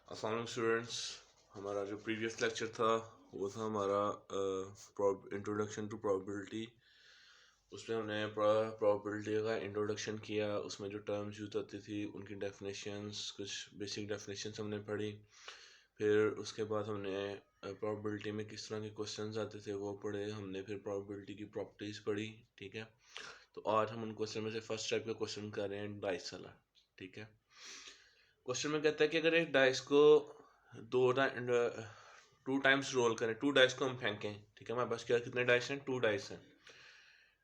अस्सलाम वालेकुम स्टूडेंट्स। हमारा जो प्रीवियस लेक्चर था वो था हमारा इंट्रोडक्शन टू प्रोबेबिलिटी। उसमें हमने प्रोबेबिलिटी का इंट्रोडक्शन किया, उसमें जो टर्म्स यूज होती थी उनकी डेफिनेशंस, कुछ बेसिक डेफिनेशंस हमने पढ़ी। फिर उसके बाद हमने प्रोबेबिलिटी में किस तरह के क्वेश्चंस आते थे वो पढ़े हमने। फिर प्रोबेबिलिटी की प्रॉपर्टीज़ पढ़ी, ठीक है। तो आज हम उन क्वेश्चन में से फर्स्ट टाइप का क्वेश्चन कर रहे हैं, डाइस वाला, ठीक है। क्वेश्चन में कहता है कि अगर एक डाइस को टू टाइम्स रोल करें, टू डाइस को हम फेंकें, ठीक है। हमारे पास क्या कितने डाइस हैं? 2 डाइस हैं,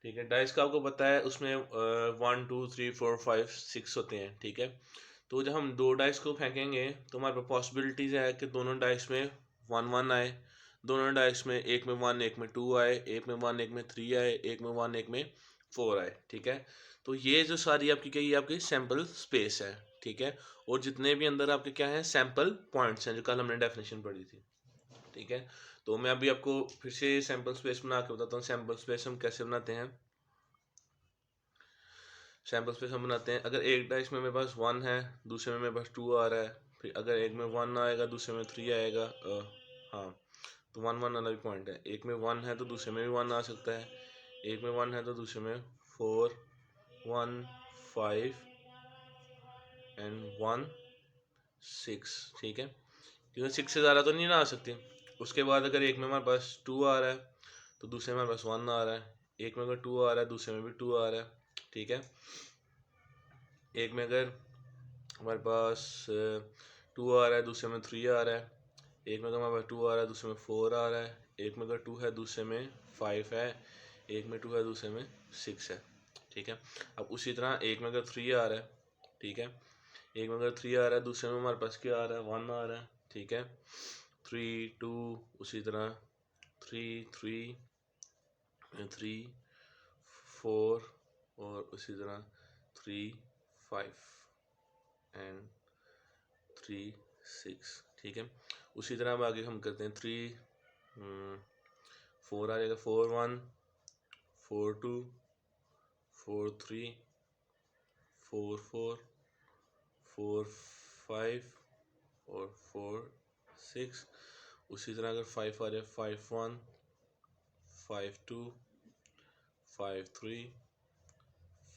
ठीक है। डाइस का आपको पता है उसमें 1 2 3 4 5 6 होते हैं, ठीक है। तो जब हम 2 डाइस को फेंकेंगे तो हमारे पास पॉसिबिलिटीज है कि दोनों डाइस में 1 1 आए, दोनों डाइस में एक में 1 एक में 2 आए, एक में 1 एक में 3 आए, एक में 1 एक में 4 आए, ठीक है। तो ये जो सारी आपकी क्या, ये आपकी सैम्पल स्पेस है, ठीक है। और जितने भी अंदर आपके क्या है, सैम्पल पॉइंट्स हैं, जो कल हमने डेफिनेशन पढ़ी थी, ठीक है। तो मैं अभी आपको फिर से सैम्पल स्पेस बना के बताता हूँ। सैम्पल स्पेस हम कैसे बनाते हैं। सैम्पल स्पेस हम बनाते हैं, अगर एक डाइस में मेरे पास 1 है, दूसरे में मेरे पास 2 आ रहा है, फिर अगर एक में 1 आएगा दूसरे में 3 आएगा, हाँ, तो 1 1 वाला भी पॉइंट है। एक में 1 है तो दूसरे में भी 1 आ सकता है, एक में 1 है तो दूसरे में 4 1 5 एंड 1 6, ठीक है। क्योंकि 6 से ज़्यादा तो नहीं ना आ सकती। उसके बाद अगर एक में हमारे पास 2 आ रहा है तो दूसरे में हमारे पास 1 आ रहा है, एक में अगर 2 आ रहा है दूसरे में भी 2 आ रहा है, ठीक है। एक में अगर हमारे पास 2 आ रहा है दूसरे में 3 आ रहा है, एक में अगर हमारे पास 2 आ रहा है दूसरे में 4 आ रहा है, एक में अगर 2 है दूसरे में 5 है, एक में 2 है दूसरे में 6 है, ठीक है। अब उसी तरह एक में अगर 3 आ रहा है, ठीक है, एक में अगर 3 आ रहा है दूसरे में हमारे पास क्या आ रहा है, 1 आ रहा है, ठीक है। 3 2, उसी तरह 3 3 3 4 और उसी तरह 3 5 एंड 3 6, ठीक है। उसी तरह अब आगे हम करते हैं 3 4 आ जाएगा, 4 1 4 2 4 3 4 4 4 5 और 4 6। उसी तरह अगर 5 आ जाए, 5 1 5 2 5 3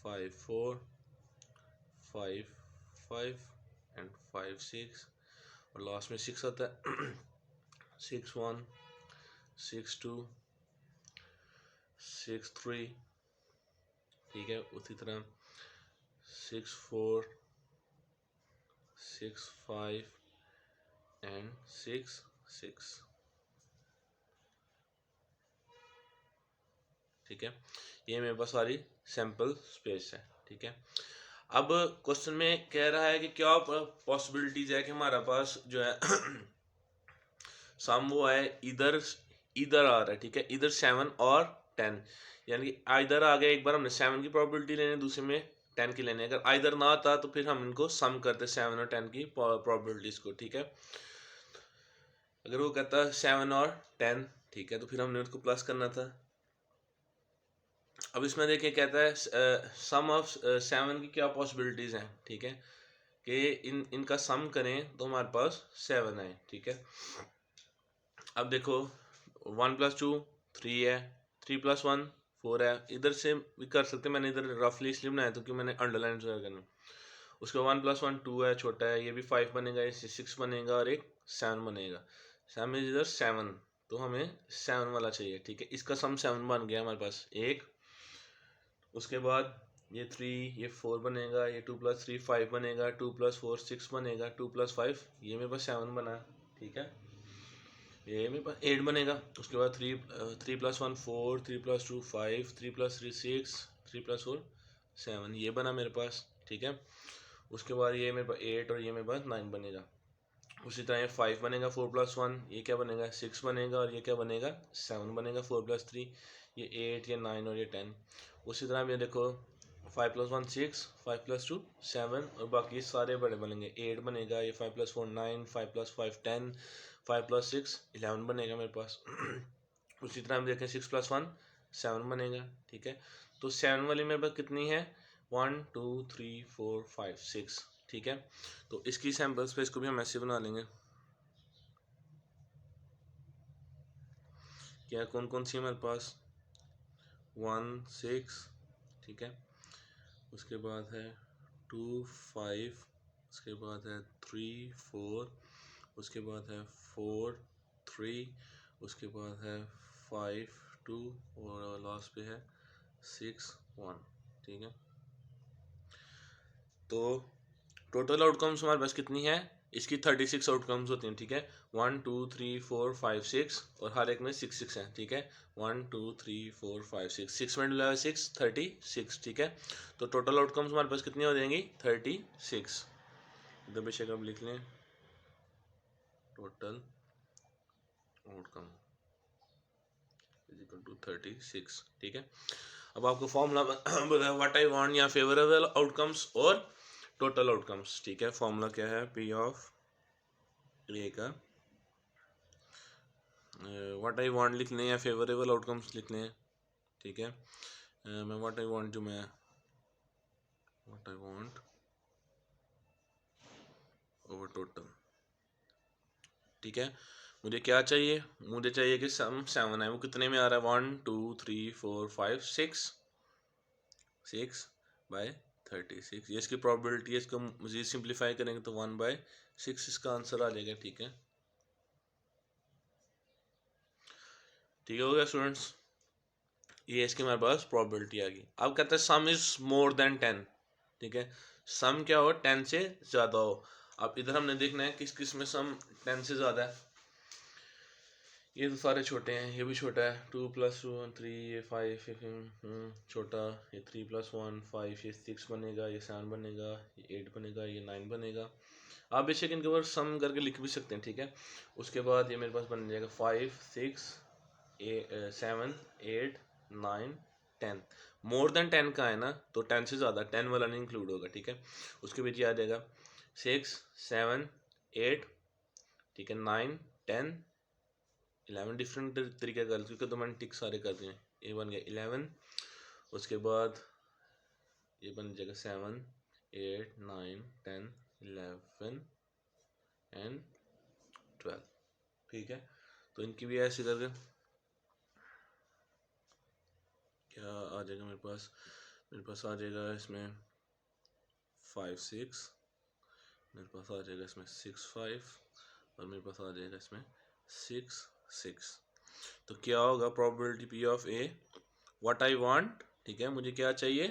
5 4 5 5 एंड 5 6 और लास्ट में 6 आता है। 6 1 6 2 6 3, ठीक है। उसी तरह 6 4 6 5 एंड 6 6, ठीक है। ये मेरे पास सारी सैम्पल स्पेस है, ठीक है। अब क्वेश्चन में कह रहा है कि क्या पॉसिबिलिटीज है कि हमारा पास जो है सम वो है इधर इधर आ रहा है, ठीक है, इधर 7 और 10, यानी कि आइदर आ गया। एक बार हमने 7 की प्रोबेबिलिटी लेनी, दूसरे में 10 की लेनी। अगर आइदर ना आता तो फिर हम इनको सम करते 7 और 10 की प्रोबेबिलिटीज को, ठीक है। अगर वो कहता 7 और 10, ठीक है, तो फिर हमने उसको प्लस करना था। अब इसमें देखिए कहता है सम ऑफ 7 की क्या पॉसिबिलिटीज हैं, ठीक है, कि इनका सम करें तो हमारे पास 7 आए, ठीक है। अब देखो 1 + 2 3 है, 3 + 1 4 है। इधर से भी कर सकते, मैंने इधर रफली इसलिए बनाया क्योंकि मैंने अंडरलाइन करना। उसका 1 + 1 2 है, छोटा है, ये भी 5 बनेगा, इससे 6 बनेगा और एक 7 बनेगा। 7 इधर 7, तो हमें 7 वाला चाहिए, ठीक है। इसका सम 7 बन गया हमारे पास एक। उसके बाद ये 3 ये 4 बनेगा, ये 2 + 3 5 बनेगा, 2 + 4 6 बनेगा, 2 + 5 ये मेरे पास 7 बना, ठीक है। ये मेरे पास 8 बनेगा। उसके बाद 3 + 1 4, 3 + 2 5, 3 + 3 6, 3 + 4 7, ये बना मेरे पास, ठीक है। उसके बाद ये मेरे पास 8 और ये मेरे पास 9 बनेगा। उसी तरह ये 5 बनेगा, 4 + 1 ये क्या बनेगा, 6 बनेगा, और ये क्या बनेगा, 7 बनेगा। 4 + 3 ये 8, ये 9 और ये 10। उसी तरह ये देखो 5 + 1 6, 5 + 2 7 और बाकी सारे बड़े बनेंगे। 8 बनेगा, ये 5 + 4 9, 5 + 5 10, 5 + 6 11 बनेगा मेरे पास। उसी तरह हम देखें 6 + 1 7 बनेगा, ठीक है। तो 7 वाली मेरे पास कितनी है, 1 2 3 4 5 6, ठीक है। तो इसकी सैम्पल स्पेस को भी हम ऐसे बना लेंगे। क्या कौन कौन सी हमारे पास 1 6, ठीक है, उसके बाद है 2 5, उसके बाद है 3 4, उसके बाद है 4 3, उसके बाद है 5 2 और लास्ट पे है 6 1, ठीक है। तो टोटल आउटकम्स हमारे पास कितनी है, इसकी 36 आउटकम्स होती हैं, ठीक है। 1 2 3 4 5 6 और हर एक में 6 6 हैं, ठीक है। 1 2 3 4 5 6, 6 में 6 36, ठीक है। तो टोटल आउटकम्स हमारे पास कितनी हो जाएंगी 36। इधर बेशक आप लिख लें total outcome is equal to 36, ठीक है। अब आपको फॉर्मूला बताया व्हाट आई वांट या फेवरेबल आउटकम्स और टोटल आउटकम्स, ठीक है। फॉर्मूला क्या है, पी ऑफ ए का व्हाट आई वांट लिख लें या फेवरेबल आउटकम्स लिख लें, ठीक है। मैं what I want over total, ठीक है। मुझे क्या चाहिए, मुझे चाहिए कि सम 7 है, वो कितने में आ रहा है 1 2 3 4 5 6 बाय 36, ये इसकी प्रोबेबिलिटी है। इसको मजीद सिंप्लीफाई करेंगे तो 1/6 इसका आंसर आ जाएगा, ठीक है। ठीक हो गया स्टूडेंट्स, ये इसके हमारे पास प्रोबेबिलिटी आ गई। अब कहते हैं सम इज मोर देन 10, ठीक है। सम क्या हो 10 से ज़्यादा हो। अब इधर हमने देखना है किस किस में सम 10 से ज़्यादा है। ये तो सारे छोटे हैं, ये भी छोटा है 2 + 2 3, ये 5 छोटा, ये 3 + 1 5, ये 6 बनेगा, ये 7 बनेगा, ये 8 बनेगा, ये 9 बनेगा। आप बेशक इनके ऊपर सम करके लिख भी सकते हैं, ठीक है। उसके बाद ये मेरे पास बन जाएगा 5 6 7 8 9 10। मोर देन 10 का है ना, तो 10 से ज़्यादा 10 वाला नहीं इंक्लूड होगा, ठीक है। उसके बीच आ जाएगा 6 7 8, ठीक है, 9 10 11, डिफरेंट तरीके का, क्योंकि तो मैंने टिक सारे कर दिए। ये बन गया 11, उसके बाद ये बन जाएगा 7 8 9 10 11 एंड 12, ठीक है। तो इनकी भी ऐसे करके क्या आ जाएगा मेरे पास आ जाएगा इसमें 5 6, मेरे पास आ जाएगा इसमें 6 5 और मेरे पास आ जाएगा इसमें 6 6। तो क्या होगा probability P of A what I want, ठीक है। मुझे क्या चाहिए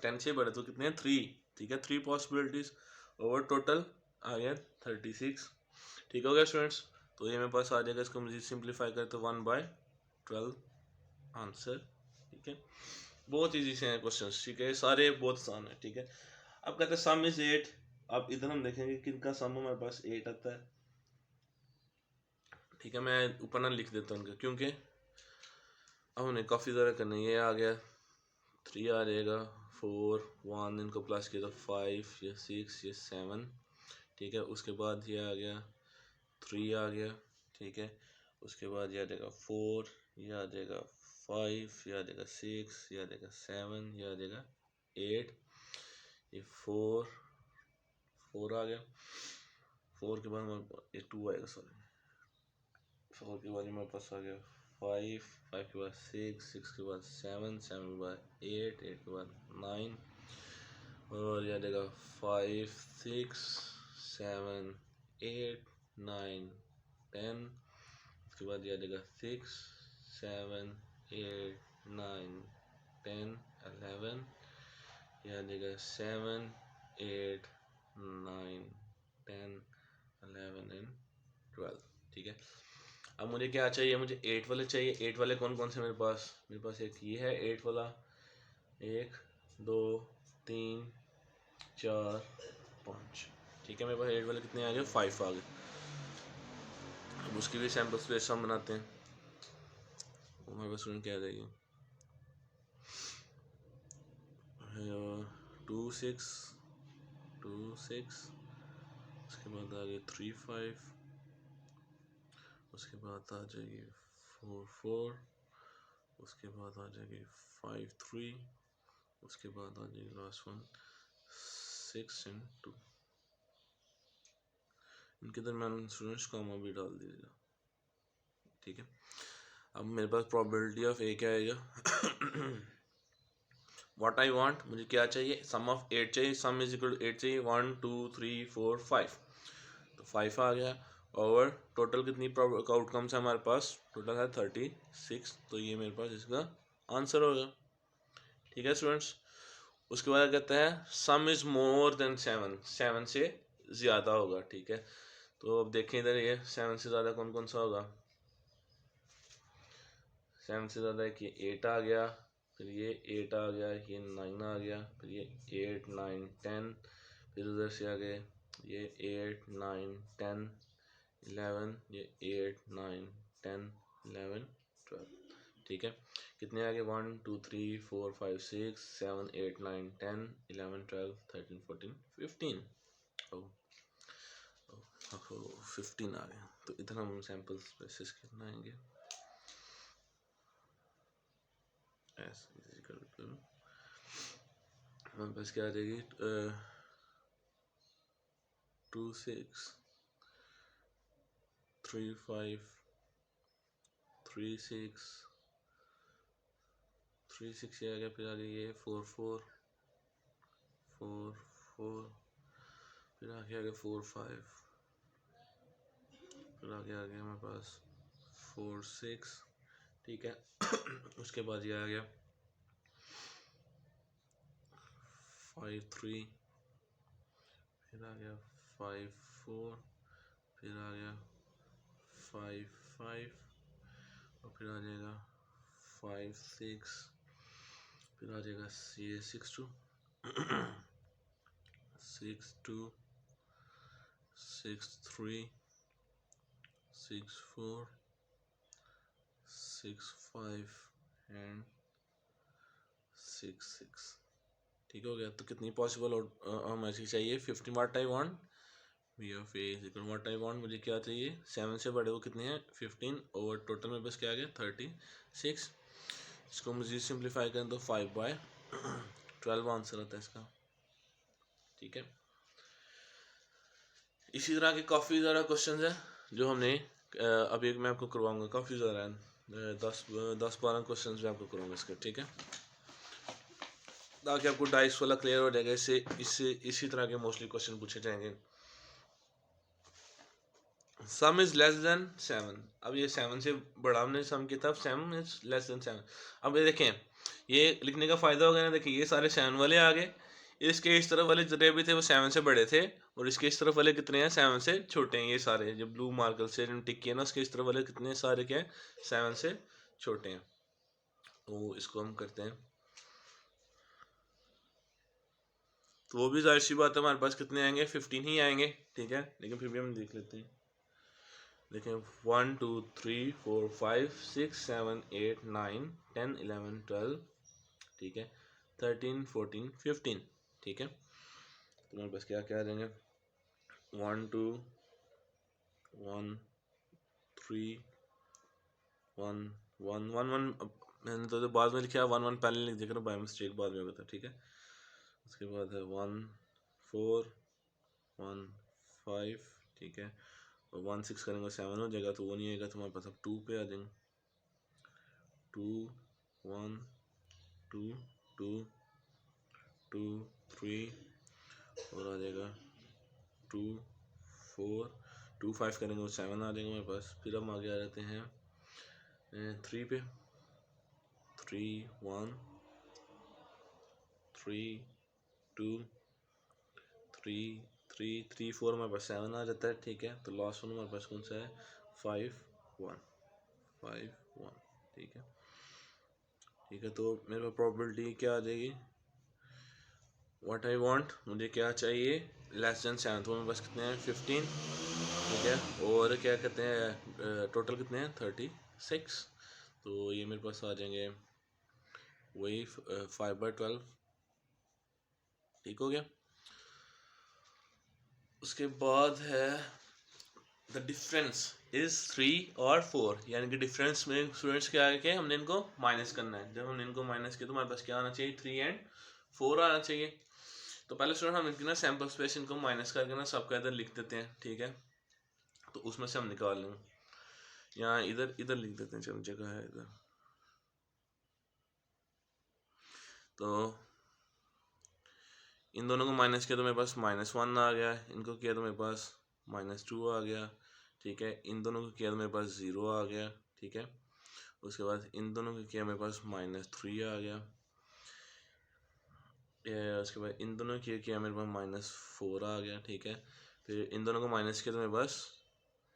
10 से बड़े, तो कितने 3, ठीक है। 3 पॉसिबिलिटीज ओवर टोटल आ गया 36, ठीक हो गया स्टूडेंट्स। तो ये मेरे पास आ जाएगा, इसको मुझे सिंप्लीफाई करें तो 1/12 आंसर, ठीक है। बहुत ईजी से हैं क्वेश्चन, ठीक है, सारे बहुत आसान है, ठीक है। अब कहते हैं सम इज 8। अब इधर हम देखेंगे किनका सम हमारे पास 8 आता है, ठीक है। मैं ऊपर ना लिख देता हूँ उनका, क्योंकि अब उन्हें काफ़ी ज़्यादा करना है। ये आ गया 3 आ जाएगा, 4 1 इनको प्लस किया तो 5, ये 6, ये 7, ठीक है। उसके बाद ये आ गया 3 आ गया, ठीक है। उसके बाद ये आ जाएगा 4, ये आ जाएगा 5, ये आ जाएगा 6, ये आ जाएगा 7, ये आ जाएगा 8, ये 4 आ गया। 4 के बाद हमारे ये 2 आएगा, सॉरी 4 के बाद हमारे पास आ गया 5 5 के बाद 6 6 के बाद 7 7 के बाद 8 8 के बाद 9 और ये आ जाएगा 5 6 7 8 9 10। उसके बाद ये आ जाएगा 6 7 8 9 10 11, ये आ जाएगा 7 8 9 10 11 एंड 12, ठीक है। अब मुझे क्या चाहिए, मुझे 8 वाले चाहिए। 8 वाले कौन कौन से मेरे पास एक ये है 8 वाला, 1 2 3 4 5, ठीक है। मेरे पास 8 वाले कितने आ गए 5 आ गए। अब उसकी भी सैम्पल स्पेस हम बनाते हैं, हमारे पास स्टूडेंट क्या आ जाएगी 2 6 2 6, उसके बाद आ गए 3 5, उसके बाद आ जाएगी 4 4, उसके बाद आ जाएगी 5 3, उसके बाद आ जाएगी लास्ट वन 6 एंड 2, इनके दरम्यान स्टूडेंट्स कॉमा भी डाल दीजिएगा, ठीक है। अब मेरे पास प्रोबेबिलिटी ऑफ ए क्या आएगा व्हाट आई वांट, मुझे क्या चाहिए, सम ऑफ 8 चाहिए, सम इज इक्वल टू 8 चाहिए, 1 2 3 4 5, तो 5 आ गया। और टोटल कितनी आउटकम्स है हमारे पास, टोटल है 36, तो ये मेरे पास इसका आंसर होगा, ठीक है स्टूडेंट्स। उसके बाद कहते हैं सम इज मोर देन 7, 7 से ज़्यादा होगा, ठीक है। तो अब देखें इधर, ये 7 से ज़्यादा कौन कौन सा होगा, 7 से ज़्यादा एक ये 8 आ गया, फिर ये 8 आ गया, ये 9 आ गया, फिर ये 8 9 10, फिर उधर से आ गए ये 8 9 10 11, ये 8 9 10 11 12, ठीक है। कितने आ गए, 1 2 3 4 5 6 7 8 9 10 11 12 13 14 15, 15 आ गए। तो इधर हम सैम्पल स्पेसिस कितना आएंगे, हमारे पास क्या आ जाएगी, 2 6 3 5 3 6 3 6 ये आ गया, फिर आ गई ये 4 4 4 4, फिर आगे आ गया 4 5, फिर आगे आ गया हमारे पास 4 6, ठीक है। उसके बाद ये आ गया 5 3, फिर आ गया 5 4, फिर आ गया 5 5, और फिर आ जाएगा 5 6, फिर आ जाएगा ये 6 2 6 2 6 3 6 4 6 5 एंड 6 6, ठीक हो गया। तो कितनी पॉसिबल हमें चाहिए 15, what I want, V of A is equal what I want, मुझे क्या चाहिए, 7 से बड़े वो कितने हैं 15, और टोटल में बस क्या आ गया 36। इसको मुझे सिंप्लीफाई करें तो 5/12 आंसर आता है इसका, ठीक है। इसी तरह के काफ़ी ज़्यादा क्वेश्चन हैं जो हमने अभी मैं आपको करवाऊंगा, काफ़ी ज़्यादा है, 10-12 क्वेश्चन मैं आपको करूँगा इसके, ठीक है, ताकि आपको डाइस वाला क्लियर हो जाएगा। इससे इसी तरह के मोस्टली क्वेश्चन पूछे जाएंगे। सम इज लेस देन 7, अब ये 7 से बड़ा हमने सम किया था, 7 इज लेस देन 7। अब ये देखें, ये लिखने का फ़ायदा हो गया ना, देखिए ये सारे 7 वाले आ गए, इसके इस तरफ वाले जितने भी थे वो 7 से बड़े थे, और इसके इस तरफ वाले कितने हैं 7 से छोटे हैं। ये सारे जो ब्लू मार्कर से टिक किए ना, उसके इस तरफ वाले कितने सारे क्या हैं 7 से छोटे हैं। तो इसको हम करते हैं, तो वो भी जाहिर सी बात है हमारे पास कितने आएंगे 15 ही आएंगे, ठीक है। लेकिन फिर भी हम देख लेते हैं, देखें 1 2 3 4 5 6 7 8 9 10 11 12, ठीक है, 13 14 15, ठीक है। तो मेरे पास क्या क्या आ जाएंगे, 1 2 1 3 1 1 1 1, मैंने तो बाद में लिखा 1 1 पहले लिख दिया, बाय मिस्टेक बाद में होगा था, ठीक है। उसके बाद है 1 4 1 5, ठीक है, और 1 6 करेंगे 7 हो जाएगा, तो वो नहीं आएगा, तो हमारे पास अब 2 पे आ जाएंगे, 2 1 2 2 2 3, और आ जाएगा 2 4 2 5 करेंगे तो 7 आ जाएगा हमारे पास। फिर हम आगे आ जाते हैं 3 पे, 3 1 3 2 3 3 3 4, हमारे पास 7 आ जाता है, ठीक है। तो लास्ट वन हमारे पास कौन सा है 5 1 5 1, ठीक है, ठीक है। तो मेरे पास प्रोबेबिलिटी क्या आ जाएगी, व्हाट आई वांट, मुझे क्या चाहिए, लेस देन 7, तो मेरे पास कितने हैं 15, ठीक है, और क्या कहते हैं टोटल कितने हैं 36, तो ये मेरे पास आ जाएंगे वही 5/12, ठीक हो गया। उसके बाद है द डिफरेंस इज 3 और 4, यानी कि डिफरेंस में स्टूडेंट्स क्या है कि हमने इनको माइनस करना है। जब हमने इनको माइनस किया तो हमारे पास क्या आना चाहिए 3 एंड 4 आना चाहिए। तो पहले स्टूडेंट हम इनकी ना सैम्पल स्पेस इनको माइनस करके ना सबका इधर लिख देते हैं, ठीक है। तो उसमें से हम निकाल लेंगे। यहाँ इधर लिख देते हैं, चलो जगह है इधर। तो इन दोनों को माइनस किया तो मेरे पास -1 आ गया, इनको किया तो मेरे पास -2 आ गया, ठीक है। इन दोनों को किया तो मेरे पास 0 आ गया, ठीक है। उसके बाद इन दोनों को किया मेरे पास -3 आ गया, उसके बाद इन दोनों को किया मेरे पास -4 आ गया, ठीक है। फिर इन दोनों को माइनस किया तो मेरे पास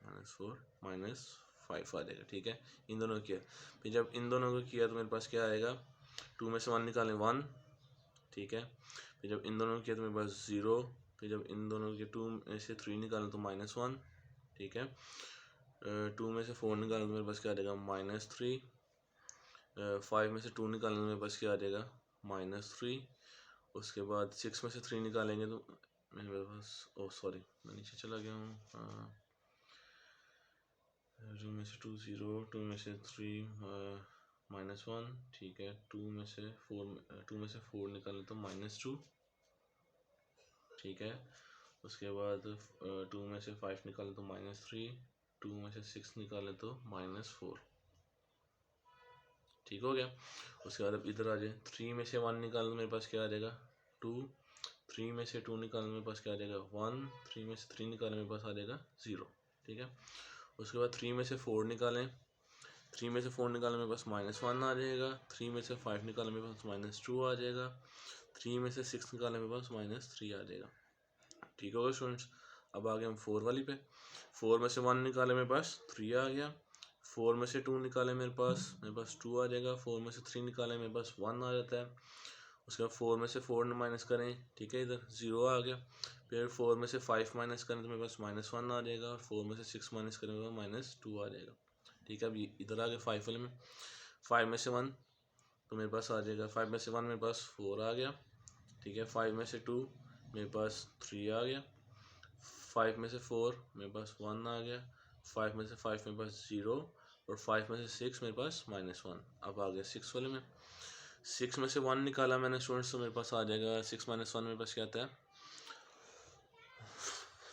-4 -5 आ जाएगा, ठीक है। इन दोनों को किया, फिर जब इन दोनों को किया तो मेरे पास क्या आएगा, 2 में से 1 निकालें 1, ठीक है। फिर जब इन दोनों को किया तो मेरे पास 0, फिर जब इन दोनों के 2 में से 3 निकालें तो -1, ठीक है। 2 में से 4 निकालें तो मेरे पास क्या आ जाएगा -3, 5 में से 2 निकालें तो मेरे पास क्या आ जाएगा -3। उसके बाद 6 में से 3 निकालेंगे तो मेरे पास, ओह सॉरी मैं नीचे चला गया हूँ, 2 में से 2 0, 2 में से 3 -1, ठीक है। 2 में से 4 निकालें तो -2, ठीक है। उसके बाद 2 में से 5 निकालें तो -3, 2 में से 6 निकालें तो -4, ठीक हो गया। उसके बाद अब इधर आ जाए, 3 में से 1 निकालें तो मेरे पास क्या आ जाएगा 2, 3 में से 2 निकालें मेरे पास क्या आ जाएगा 1, 3 में से 3 निकालें मेरे पास आ जाएगा 0, ठीक है। उसके बाद 3 में से 4 निकालें, 3 में से 4 निकालें मेरे पास -1 आ जाएगा, 3 में से 5 निकालें मेरे पास -2 आ जाएगा, 3 में से 6 निकालें मेरे पास -3 आ जाएगा, ठीक होगा स्टूडेंट्स। अब आ गए हम 4 वाली पे, 4 में से 1 निकाले मेरे पास 3 आ गया, 4 में से 2 निकाले मेरे पास 2 आ जाएगा, 4 में से 3 निकाले मेरे पास 1 आ जाता है। उसके बाद 4 में से 4 माइनस करें, ठीक है, इधर 0 आ गया। फिर 4 में से 5 माइनस करें तो मेरे पास -1 आ जाएगा, और 4 में से 6 माइनस करें तो -2 आ जाएगा, ठीक है। अब इधर आ गया 5 वाले में, 5 में से 1 तो मेरे पास आ जाएगा, 5 में से 1 मेरे पास 4 आ गया, ठीक है। 5 में से 2 मेरे पास 3 आ गया, 5 में से 4 मेरे पास 1 आ गया, 5 में से 5 मेरे पास 0, और 5 में से 6 मेरे पास -1। अब आ गया 6 वाले में, 6 में से 1 निकाला मैंने स्टूडेंट्स, तो मेरे पास आ जाएगा 6 - 1 मेरे पास क्या आता है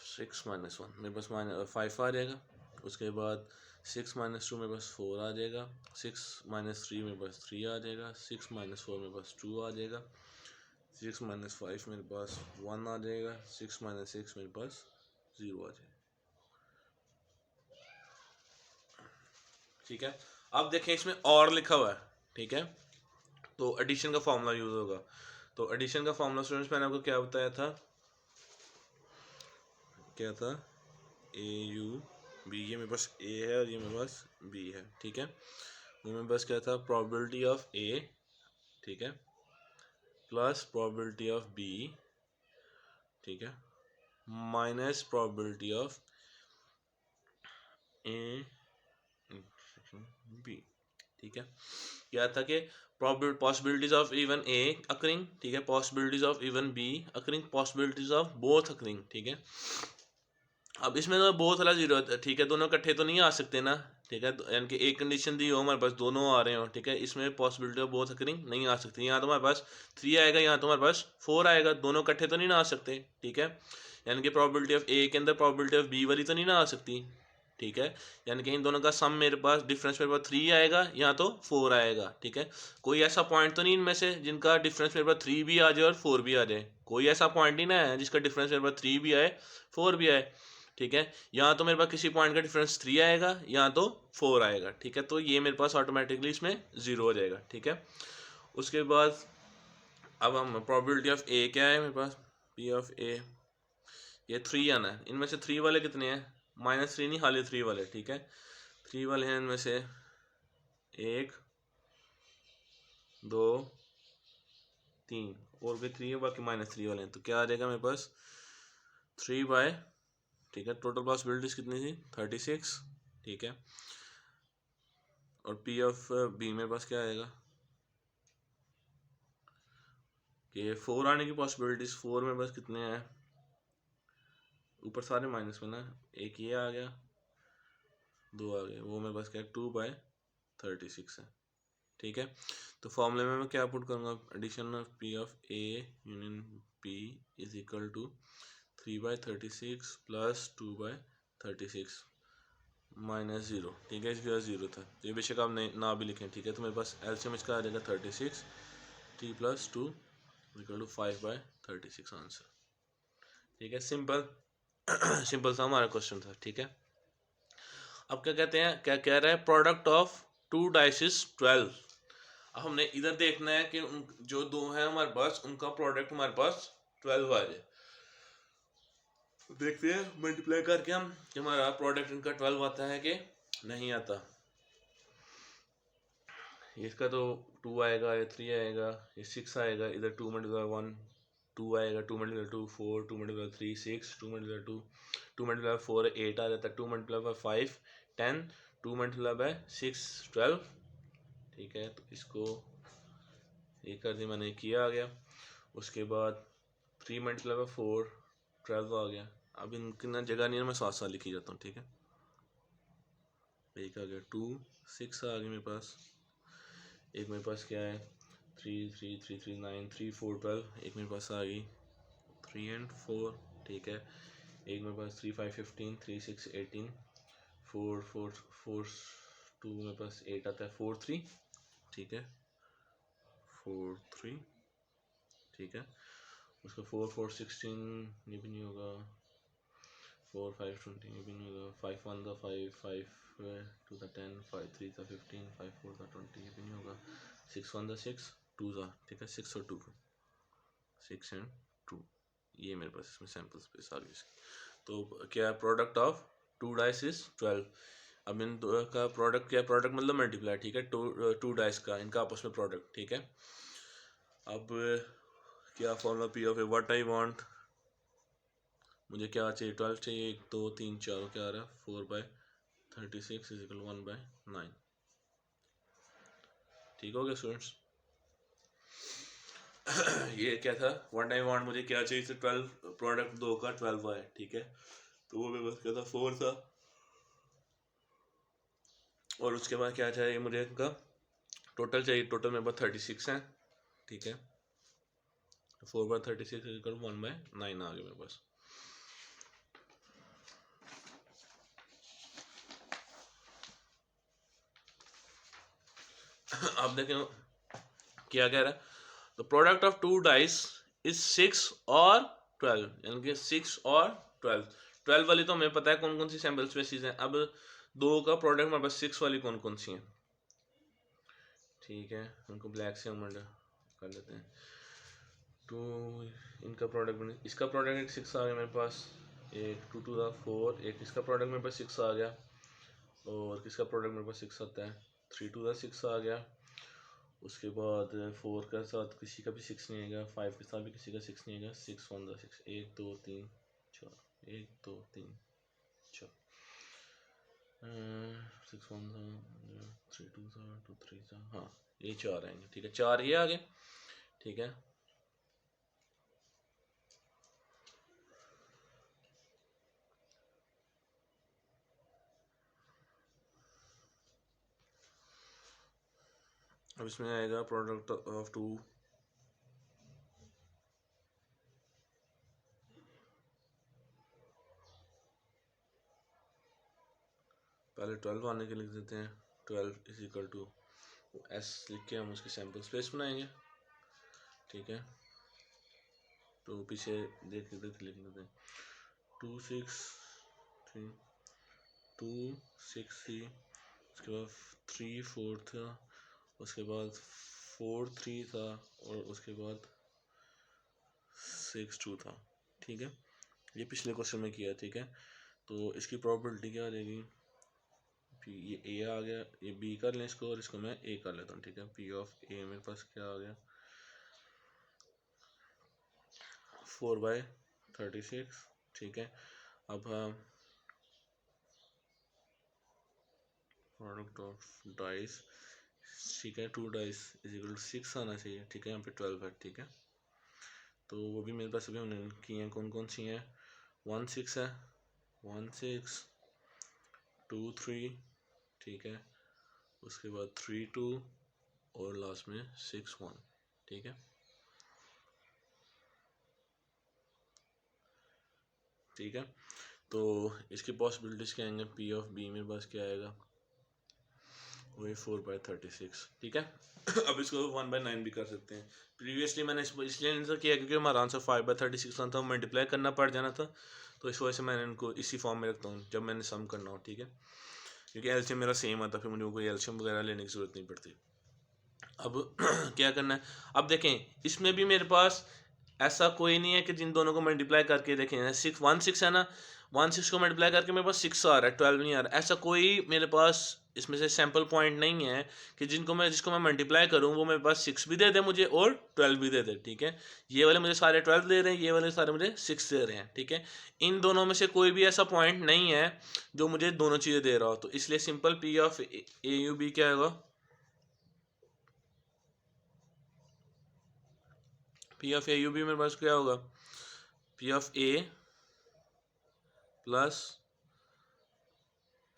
6 - 1 मेरे पास -5 आ जाएगा। उसके बाद 6 - 2 मेरे पास 4 आ जाएगा, 6 - 3 मेरे पास 3 आ जाएगा, 6 - 4 मेरे पास 2 आ जाएगा, 6 - 5 मेरे पास 1 आ जाएगा, 6 - 6 मेरे पास 0 आ जाएगा, ठीक है। अब देखें इसमें और लिखा हुआ है, ठीक है। तो एडिशन का फॉर्मूला यूज होगा। तो एडिशन का फॉर्मूला स्टूडेंट्स मैंने आपको क्या बताया था, क्या था AUB, ये मेरे पास A है और ये मेरे पास B है, ठीक है। वो मेरे पास क्या था, प्रोबेबिलिटी ऑफ A, ठीक है, प्लस प्रोबेबिलिटी ऑफ B, ठीक है, minus probability of A B, ठीक है। क्या था कि possibilities of even A occurring, ठीक है, possibilities of even B occurring, possibilities of both occurring, ठीक है। अब इसमें तो बहुत सारा जीरो है, ठीक है, दोनों इकट्ठे तो नहीं आ सकते ना, ठीक है। यानी कि एक कंडीशन दी हो हमारे पास दोनों आ रहे हो, ठीक है, इसमें पॉसिबिलिटी ऑफ बोथ अकरिंग नहीं आ सकती। यहाँ तो हमारे पास 3 आएगा, यहाँ तो हमारे पास 4 आएगा, दोनों इकट्ठे तो नहीं ना आ सकते, ठीक है। यानी कि प्रोबेबिलिटी ऑफ A के अंदर प्रोबेबिलिटी ऑफ B वाली तो नहीं ना आ सकती, ठीक है। यानी कि इन दोनों का सम मेरे पास डिफरेंस मेरे पास 3 आएगा, यहाँ तो 4 आएगा, ठीक है। कोई ऐसा पॉइंट तो नहीं इनमें से जिनका डिफरेंस मेरे पास 3 भी आ जाए और 4 भी आ जाए, कोई ऐसा पॉइंट नहीं ना है जिसका डिफरेंस मेरे पास 3 भी आए 4 भी आए, ठीक है। यहाँ तो मेरे पास किसी पॉइंट का डिफरेंस 3 आएगा, यहाँ तो 4 आएगा, ठीक है। तो ये मेरे पास ऑटोमेटिकली इसमें 0 हो जाएगा, ठीक है। उसके बाद अब हम प्रोबेबिलिटी ऑफ A क्या है मेरे पास, P ऑफ A, ये 3 आना है। इनमें से 3 वाले कितने हैं, -3 नहीं, खाली 3 वाले, ठीक है। 3 वाले हैं इनमें से 1 2 3 और भी 3 है, बाकी -3 वाले हैं। तो क्या आ जाएगा मेरे पास 3/, ठीक है। टोटल पॉसिबिलिटीज कितनी थी 36, ठीक है। और P ऑफ B मेरे पास क्या आएगा कि 4 आने की पॉसिबिलिटीज, 4 मेरे पास कितने हैं, ऊपर सारे माइनस में ना, एक ये आ गया, 2 आ गए, वो मेरे पास क्या है 2/36 है, ठीक है। तो फॉर्मूले में मैं क्या पुट करूँगा, addition of P of A union P is equal to 3/36 plus 2/36, -0, ठीक है, इसके पास 0 था, ये बेशक आप ना भी लिखें, ठीक है। तो मेरे पास एलसीएम इसका आ जाएगा 36, 3 + 2 = 5/36 आंसर, ठीक है। सिंपल सिंपल सा हमारा क्वेश्चन था, ठीक है। अब क्या कहते हैं, क्या कह रहा है, प्रोडक्ट ऑफ 2 डाइस इज 12। अब हमने इधर देखना है कि जो दो हैं हमारे पास, उनका प्रोडक्ट हमारे पास 12 आ जाए। देखते हैं मल्टीप्लाई करके हम कि हमारा प्रोडक्ट इनका 12 आता है कि नहीं आता। इसका तो 2 आएगा, ये 3 आएगा, ये 6 आएगा, इधर 2 × 1 2 आएगा, 2 × 2 4, 2 × 3 6, 2 × 2 2 × 4 8 आ जाता है, 2 × 5 10, 2 × 6 12, ठीक है। तो इसको ये कर दिया मैंने, किया आ गया। उसके बाद 3 × 4 12 आ गया। अब इनकी ना जगह नहीं है, मैं साथ साथ लिखी जाता हूँ, ठीक है। एक आ गया 2 6 आ गया मेरे पास, एक मेरे पास क्या है 3 3 3 3 9 3 4 12, एक मेरे पास आ गई 3 and 4, ठीक है। एक मेरे पास 3 5 15 3 6 18 4 4 4 2 मेरे पास 8 आता है 4 3, ठीक है, 4 3, ठीक है। उसका 4 4 16 ये भी नहीं होगा, 4 5 20 ये भी नहीं होगा, 5 1 5 5 2 10 5 3 15 5 4 20 ये भी नहीं होगा, 6 1 6 2, ठीक है, 6 और 2 6 and 2, ये मेरे पास इसमें सैम्पल स्पेस आ गई इसकी। तो क्या प्रोडक्ट ऑफ 2 डाइस इज 12। अब इन दो का प्रोडक्ट क्या, प्रोडक्ट मतलब मल्टीप्लाई, ठीक है, टू डाइस का इनका आपस में प्रोडक्ट, ठीक है। अब क्या formula P of A, what I want, मुझे क्या चाहिए, 12 चाहिए, 1 2 3 4, क्या आ रहा है 4/36 = 1/9, ठीक हो गया स्टूडेंट्स। ये क्या था, व्हाट आई वांट, मुझे क्या चाहिए, 12 प्रोडक्ट दो का 12 आए, ठीक है। तो वो मेरे पास क्या था 4 था, और उसके बाद क्या चाहिए मुझे, इनका टोटल चाहिए, टोटल मेरे पास 36 है, ठीक है। 4/36 = 1/9 आ गया मेरे पास। अब देखें क्या कह रहा है, the product of 2 dice is 6 और 12, यानी कि 6 और 12 वाली तो हमें पता है कौन कौन सी सैम्पल स्पेसीज हैं। अब दो का प्रोडक्ट हमारे पास 6 वाली कौन कौन सी हैं, ठीक है, उनको ब्लैक से हम कर लेते हैं। तो इनका प्रोडक्ट बने, इसका प्रोडक्ट 6 आ गया मेरे पास, एक 2 2 4, एक इसका प्रोडक्ट मेरे पास 6 आ गया, और किसका प्रोडक्ट मेरे पास 6 आता है, 3 2 6 आ गया। उसके बाद 4 के साथ किसी का भी 6 नहीं आएगा, 5 के साथ भी किसी का 6 नहीं आएगा, 6 1 6, 1 2 3 4, 1 2 3 4, 6 1 3 2 2 3, हाँ ये 4 आएंगे, ठीक है, 4 ये आ गए, ठीक है। अब इसमें आएगा प्रोडक्ट ऑफ 2, पहले 12 आने के लिख देते हैं, 12 = S लिख के हम उसकी सैम्पल स्पेस बनाएंगे, ठीक है। तो पीछे देख लिख देते हैं 2 6 3 2 6 3, उसके बाद 3 4 था, उसके बाद 4 3 था, और उसके बाद 6 2 था, ठीक है। ये पिछले क्वेश्चन में किया, ठीक है। तो इसकी प्रोबेबिलिटी क्या आ जाएगी, ये ए आ गया, ये बी कर लें इसको, और इसको मैं ए कर लेता हूँ, ठीक है। पी ऑफ ए मेरे पास क्या आ गया 4/36, ठीक है। अब हम प्रोडक्ट ऑफ डाइस, ठीक है, 2 डाइस = 6 आना चाहिए, ठीक है, यहाँ पे 12 है, ठीक है। तो वो भी मेरे पास अभी हमने की हैं, कौन कौन सी हैं, 1 6 है, 1 6 2 3, ठीक है, उसके बाद 3 2, और लास्ट में 6 1, ठीक है, ठीक है। तो इसकी पॉसिबिलिटीज़ क्या आएंगे, पी ऑफ बी मेरे पास क्या आएगा, वही 4/36, ठीक है। अब इसको 1/9 भी कर सकते हैं। प्रीवियसली मैंने इसलिए आंसर किया क्योंकि हमारा आंसर 5/36 था, मल्टीप्लाई करना पड़ जाना था, तो इस वजह से मैंने इनको इसी फॉर्म में रखता हूँ जब मैंने सम करना हो, ठीक है, क्योंकि एलसीएम मेरा सेम आता, फिर मुझे कोई एलसीएम वगैरह लेने की ज़रूरत नहीं पड़ती। अब क्या करना है, अब देखें इसमें भी मेरे पास ऐसा कोई नहीं है कि जिन दोनों को मल्टीप्लाई करके देखें, 6 है ना, 1/6 को मल्टीप्लाई करके मेरे पास 6 आ रहा है, 12 नहीं आ रहा। ऐसा कोई मेरे पास इसमें से सैम्पल पॉइंट नहीं है कि जिसको मैं मल्टीप्लाई करूं वो मेरे पास 6 भी दे दे मुझे और 12 भी दे दे, ठीक है। ये वाले मुझे सारे 12 दे रहे हैं, ये वाले सारे मुझे 6 दे रहे हैं, ठीक है। इन दोनों में से कोई भी ऐसा पॉइंट नहीं है जो मुझे दोनों चीज़ें दे रहा हो, तो इसलिए simple P of A U B क्या होगा, P of A U B मेरे पास क्या होगा, P of A plus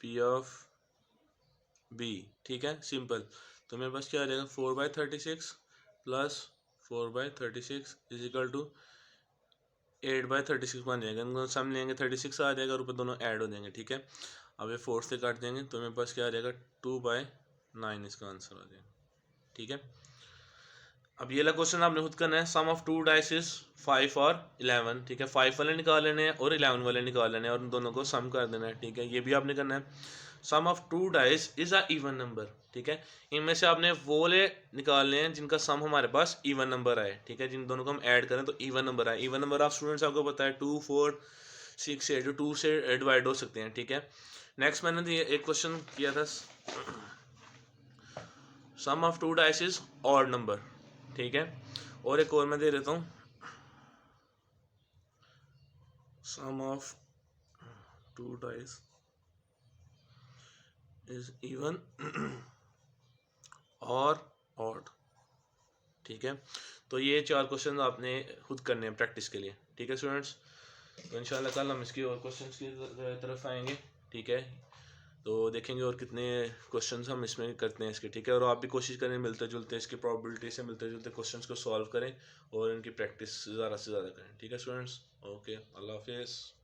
P of B, ठीक है, सिंपल। तो मेरे पास क्या आ जाएगा, 4/36 प्लस 4/36 इज इक्वल टू 8/36 बन जाएगा। इनको सम लेंगे 36 आ जाएगा और ऊपर दोनों ऐड हो जाएंगे, ठीक है। अब ये 4 से काट देंगे तो मेरे पास क्या आ जाएगा, 2/9 इसका आंसर आ जाएगा, ठीक है। अब ये वाला क्वेश्चन आपने खुद करना है, सम ऑफ 2 डाइस इज 5 और 11, ठीक है। 5 वाले निकाल लेने हैं और 11 वाले निकाल लेने हैं और उन दोनों को सम कर देना है, ठीक है। ये भी आपने करना है। Sum of 2 dice is a even number, ठीक है। इनमें से आपने वो वाले निकालने हैं जिनका सम हमारे पास इवन नंबर आए, ठीक है। जिन दोनों को हम ऐड करें तो इवन नंबर आए। इवन नंबर आप स्टूडेंट्स आपको पता है 2, 4, 6, 8, 2 से डिवाइड हो सकते हैं, ठीक है। नेक्स्ट मैंने एक क्वेश्चन किया था, sum of 2 dice is odd number, ठीक है। और एक और मैं दे देता हूँ, sum of 2 dice is even और ऑड, ठीक है। तो ये 4 क्वेश्चन आपने खुद करने हैं प्रैक्टिस के लिए, ठीक है स्टूडेंट्स। तो इंशाल्लाह कल हम इसकी और क्वेश्चंस की तरफ आएंगे, ठीक है। तो देखेंगे और कितने क्वेश्चंस हम इसमें करते हैं इसके, ठीक है। और आप भी कोशिश करें मिलते जुलते इसकी प्रोबेबिलिटी से मिलते जुलते क्वेश्चंस को सॉल्व करें और इनकी प्रैक्टिस ज़्यादा से ज़्यादा करें, ठीक है स्टूडेंट्स। ओके, अल्लाह हाफिज़।